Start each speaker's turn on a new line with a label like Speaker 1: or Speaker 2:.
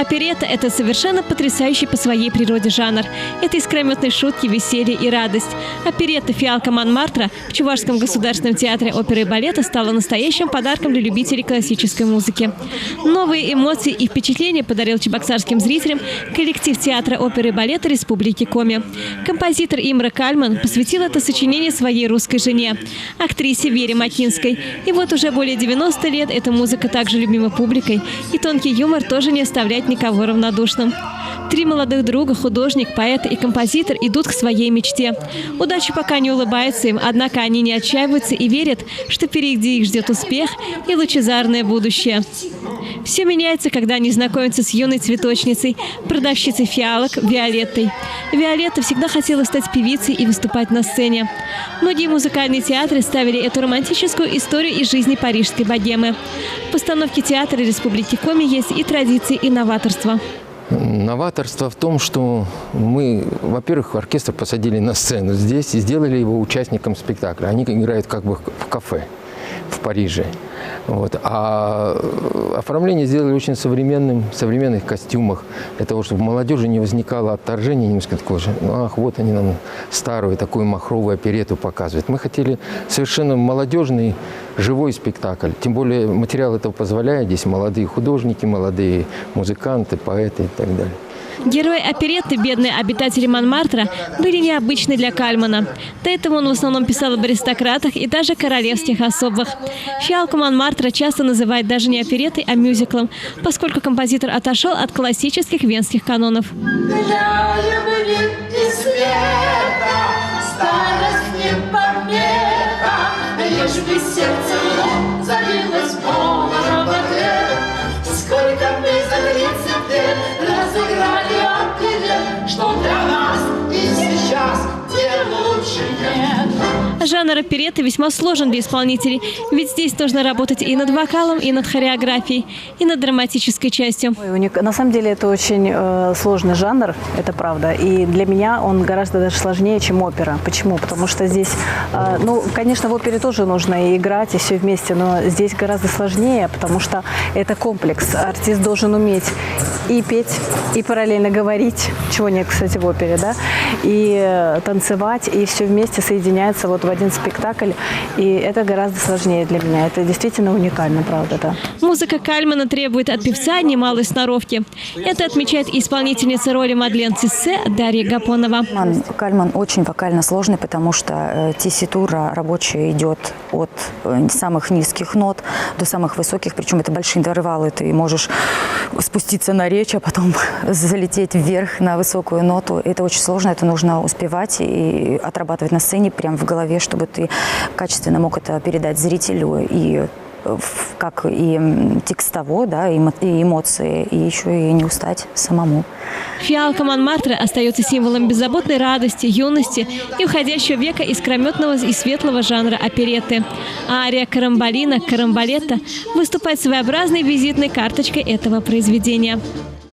Speaker 1: Оперетта – это совершенно потрясающий по своей природе жанр. Это искрометные шутки, веселье и радость. Оперетта «Фиалка Монмартра» в Чувашском государственном театре оперы и балета стала настоящим подарком для любителей классической музыки. Новые эмоции и впечатления подарил чебоксарским зрителям коллектив театра оперы и балета Республики Коми. Композитор Имра Кальман посвятил это сочинение своей русской жене, актрисе Вере Макинской. И вот уже более 90 лет эта музыка также любима публикой, и тонкий юмор тоже не оставляет никого равнодушным. Три молодых друга, художник, поэт и композитор, идут к своей мечте. Удача пока не улыбается им, однако они не отчаиваются и верят, что впереди их ждет успех и лучезарное будущее. Все меняется, когда они знакомятся с юной цветочницей, продавщицей фиалок Виолеттой. Виолетта всегда хотела стать певицей и выступать на сцене. Многие музыкальные театры ставили эту романтическую историю из жизни парижской богемы. В постановке театра Республики Коми есть и традиции, и новаторство.
Speaker 2: Новаторство в том, что мы, во-первых, оркестр посадили на сцену здесь и сделали его участником спектакля. Они играют как бы в кафе в Париже. Вот. А оформление сделали очень современным, в современных костюмах, для того, чтобы у молодежи не возникало отторжения, немножко такого же, ах, вот они нам старую такую махровую оперетту показывают. Мы хотели совершенно молодежный, живой спектакль. Тем более материал этого позволяет. Здесь молодые художники, молодые музыканты, поэты и так далее.
Speaker 1: Герои оперетты, бедные обитатели Монмартра, были необычны для Кальмана. До этого он в основном писал об аристократах и даже королевских особых. «Фиалку Монмартра» часто называют даже не опереттой, а мюзиклом, поскольку композитор отошел от классических венских канонов. Жанр оперетты весьма сложен для исполнителей, ведь здесь нужно работать и над вокалом, и над хореографией, и над драматической частью.
Speaker 3: На самом деле это очень сложный жанр, это правда. И для меня он гораздо даже сложнее, чем опера. Почему? Потому что здесь, ну, конечно, в опере тоже нужно и играть, и все вместе, но здесь гораздо сложнее, потому что это комплекс. Артист должен уметь и петь, и параллельно говорить, чего нет, кстати, в опере, да, и танцевать, и все вместе соединяется вот в один спектакль, и это гораздо сложнее для меня. Это действительно уникально, правда, да.
Speaker 1: Музыка Кальмана требует от певца немалой сноровки. Это отмечает исполнительница роли Мадлен Циссе Дарья Гапонова.
Speaker 4: Кальман очень вокально сложный, потому что тесситура рабочая идет от самых низких нот до самых высоких, причем это большие интервалы. Ты можешь спуститься на речь, а потом залететь вверх на высокую ноту. Это очень сложно, это нужно успевать и отрабатывать на сцене, прямо в голове, чтобы ты качественно мог это передать зрителю, и как и текстово, да, и эмоции, и еще и не устать самому.
Speaker 1: Фиалка Монмартра остается символом беззаботной радости, юности и уходящего века искрометного и светлого жанра оперетты. А ария «Карамболина» «Карамболетта» выступает своеобразной визитной карточкой этого произведения.